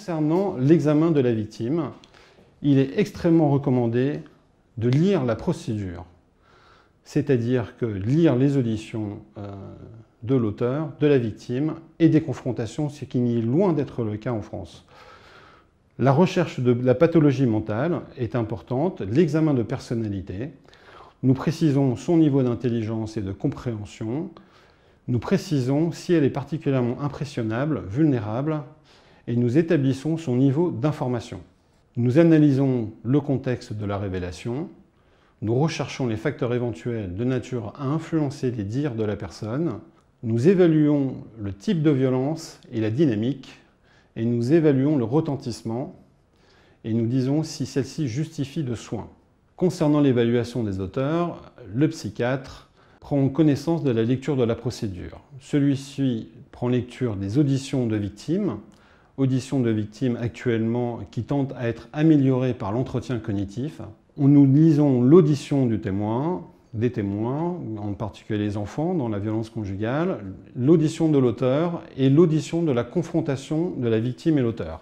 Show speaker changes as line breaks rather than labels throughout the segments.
Concernant l'examen de la victime, il est extrêmement recommandé de lire la procédure, c'est-à-dire que lire les auditions de l'auteur, de la victime et des confrontations, ce qui n'est loin d'être le cas en France. La recherche de la pathologie mentale est importante, l'examen de personnalité. Nous précisons son niveau d'intelligence et de compréhension. Nous précisons si elle est particulièrement impressionnable, vulnérable, et nous établissons son niveau d'information. Nous analysons le contexte de la révélation. Nous recherchons les facteurs éventuels de nature à influencer les dires de la personne. Nous évaluons le type de violence et la dynamique, et nous évaluons le retentissement, et nous disons si celle-ci justifie de soins. Concernant l'évaluation des auteurs, le psychiatre prend connaissance de la lecture de la procédure. Celui-ci prend lecture des auditions de victimes actuellement qui tentent à être améliorées par l'entretien cognitif. Nous lisons l'audition du témoin, des témoins, en particulier les enfants dans la violence conjugale, l'audition de l'auteur et l'audition de la confrontation de la victime et l'auteur.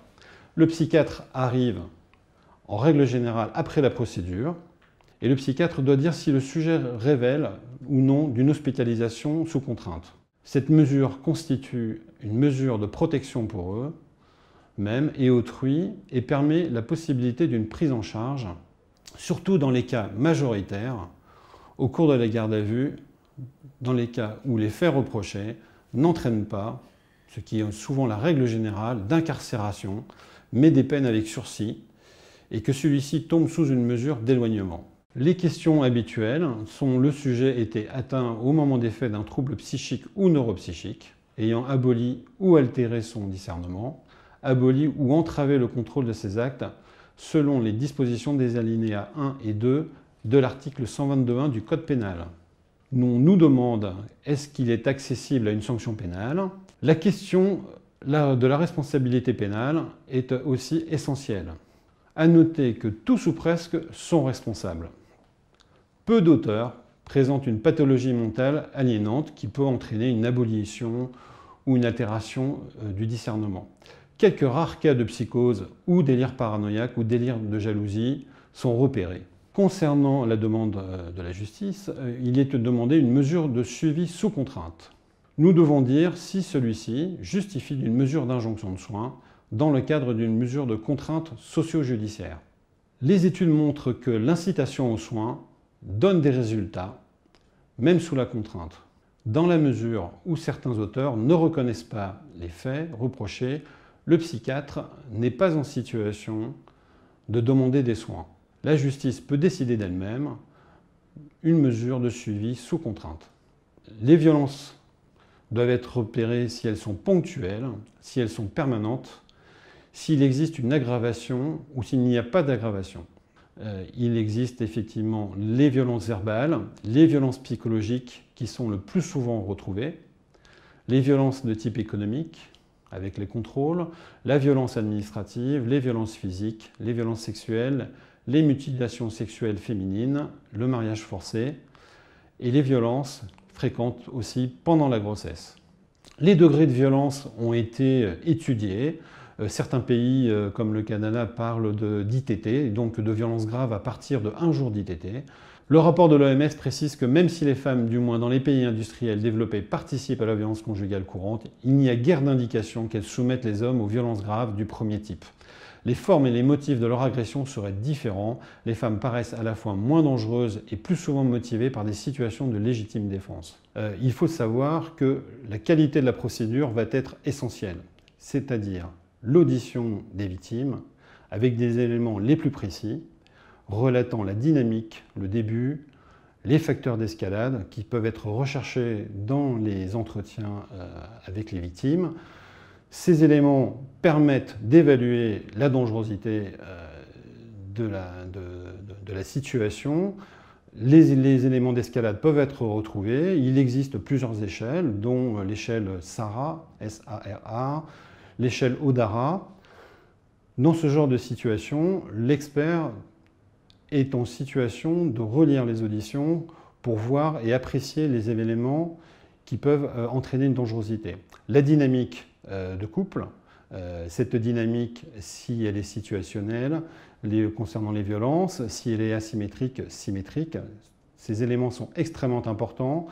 Le psychiatre arrive en règle générale après la procédure et le psychiatre doit dire si le sujet révèle ou non d'une hospitalisation sous contrainte. Cette mesure constitue une mesure de protection pour eux même et autrui et permet la possibilité d'une prise en charge, surtout dans les cas majoritaires, au cours de la garde à vue, dans les cas où les faits reprochés n'entraînent pas, ce qui est souvent la règle générale, d'incarcération, mais des peines avec sursis, et que celui-ci tombe sous une mesure d'éloignement. Les questions habituelles sont le sujet était atteint au moment des faits d'un trouble psychique ou neuropsychique, ayant aboli ou altéré son discernement, aboli ou entravé le contrôle de ses actes, selon les dispositions des alinéas 1 et 2 de l'article 122.1 du Code pénal. On nous demande est-ce qu'il est accessible à une sanction pénale. La question de la responsabilité pénale est aussi essentielle. À noter que tous ou presque sont responsables. Peu d'auteurs présentent une pathologie mentale aliénante qui peut entraîner une abolition ou une altération du discernement. Quelques rares cas de psychose ou délire paranoïaque ou délire de jalousie sont repérés. Concernant la demande de la justice, il est demandé une mesure de suivi sous contrainte. Nous devons dire si celui-ci justifie d'une mesure d'injonction de soins dans le cadre d'une mesure de contrainte socio-judiciaire. Les études montrent que l'incitation aux soins donne des résultats, même sous la contrainte, dans la mesure où certains auteurs ne reconnaissent pas les faits reprochés, le psychiatre n'est pas en situation de demander des soins. La justice peut décider d'elle-même une mesure de suivi sous contrainte. Les violences doivent être repérées si elles sont ponctuelles, si elles sont permanentes, s'il existe une aggravation ou s'il n'y a pas d'aggravation. Il existe effectivement les violences verbales, les violences psychologiques qui sont le plus souvent retrouvées, les violences de type économique, avec les contrôles, la violence administrative, les violences physiques, les violences sexuelles, les mutilations sexuelles féminines, le mariage forcé et les violences fréquentes aussi pendant la grossesse. Les degrés de violence ont été étudiés. Certains pays, comme le Canada, parlent d'ITT, donc de violences graves à partir de 1 jour d'ITT. Le rapport de l'OMS précise que même si les femmes, du moins dans les pays industriels développés, participent à la violence conjugale courante, il n'y a guère d'indication qu'elles soumettent les hommes aux violences graves du premier type. Les formes et les motifs de leur agression seraient différents. Les femmes paraissent à la fois moins dangereuses et plus souvent motivées par des situations de légitime défense. Il faut savoir que la qualité de la procédure va être essentielle, c'est-à-dire l'audition des victimes avec des éléments les plus précis, relatant la dynamique, le début, les facteurs d'escalade qui peuvent être recherchés dans les entretiens avec les victimes. Ces éléments permettent d'évaluer la dangerosité de la situation. Les éléments d'escalade peuvent être retrouvés. Il existe plusieurs échelles, dont l'échelle SARA, S-A-R-A, l'échelle ODARA. Dans ce genre de situation, l'expert est en situation de relire les auditions pour voir et apprécier les éléments qui peuvent entraîner une dangerosité. La dynamique de couple, cette dynamique, si elle est situationnelle, concernant les violences, si elle est asymétrique, symétrique. Ces éléments sont extrêmement importants.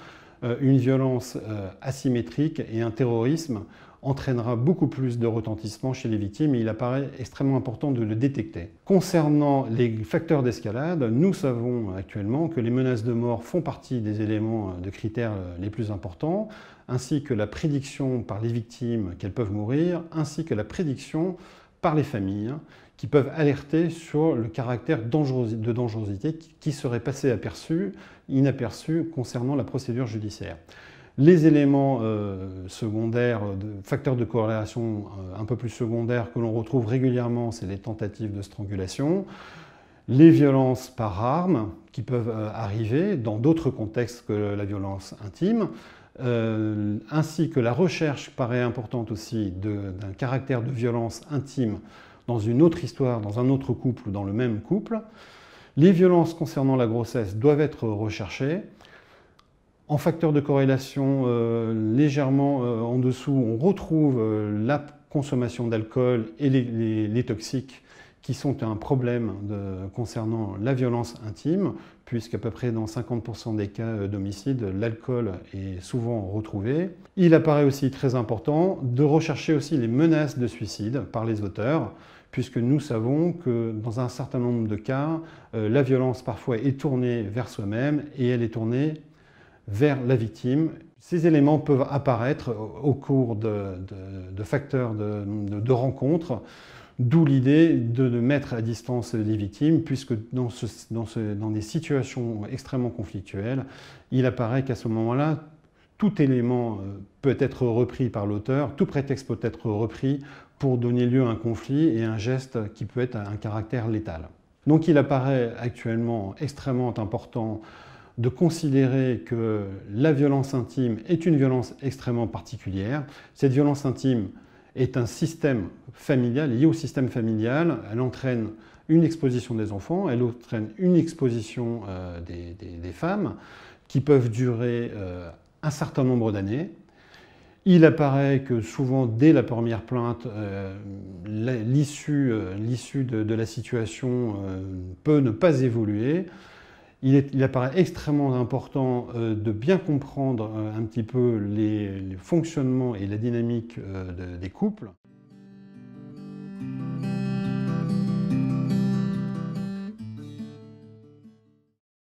Une violence asymétrique et un terrorisme entraînera beaucoup plus de retentissement chez les victimes et il apparaît extrêmement important de le détecter. Concernant les facteurs d'escalade, nous savons actuellement que les menaces de mort font partie des éléments de critères les plus importants, ainsi que la prédiction par les victimes qu'elles peuvent mourir, ainsi que la prédiction par les familles qui peuvent alerter sur le caractère de dangerosité qui serait passé inaperçu concernant la procédure judiciaire. Les éléments secondaires, facteurs de corrélation un peu plus secondaires que l'on retrouve régulièrement, c'est les tentatives de strangulation, les violences par arme qui peuvent arriver dans d'autres contextes que la violence intime, ainsi que la recherche paraît importante aussi d'un caractère de violence intime dans une autre histoire, dans un autre couple ou dans le même couple. Les violences concernant la grossesse doivent être recherchées. En facteur de corrélation légèrement en dessous, on retrouve la consommation d'alcool et les toxiques qui sont un problème concernant la violence intime, puisqu'à peu près dans 50% des cas d'homicide, l'alcool est souvent retrouvé. Il apparaît aussi très important de rechercher aussi les menaces de suicide par les auteurs, puisque nous savons que dans un certain nombre de cas, la violence parfois est tournée vers soi-même et elle est tournée vers la victime. Ces éléments peuvent apparaître au cours de facteurs de rencontres, d'où l'idée de mettre à distance les victimes, puisque dans des situations extrêmement conflictuelles, il apparaît qu'à ce moment-là, tout élément peut être repris par l'auteur, tout prétexte peut être repris pour donner lieu à un conflit et un geste qui peut être un caractère létal. Donc il apparaît actuellement extrêmement important de considérer que la violence intime est une violence extrêmement particulière. Cette violence intime est un système familial, lié au système familial. Elle entraîne une exposition des enfants, elle entraîne une exposition des femmes qui peuvent durer un certain nombre d'années. Il apparaît que souvent, dès la première plainte, l'issue de la situation peut ne pas évoluer. Il apparaît extrêmement important de bien comprendre un petit peu les fonctionnements et la dynamique des couples.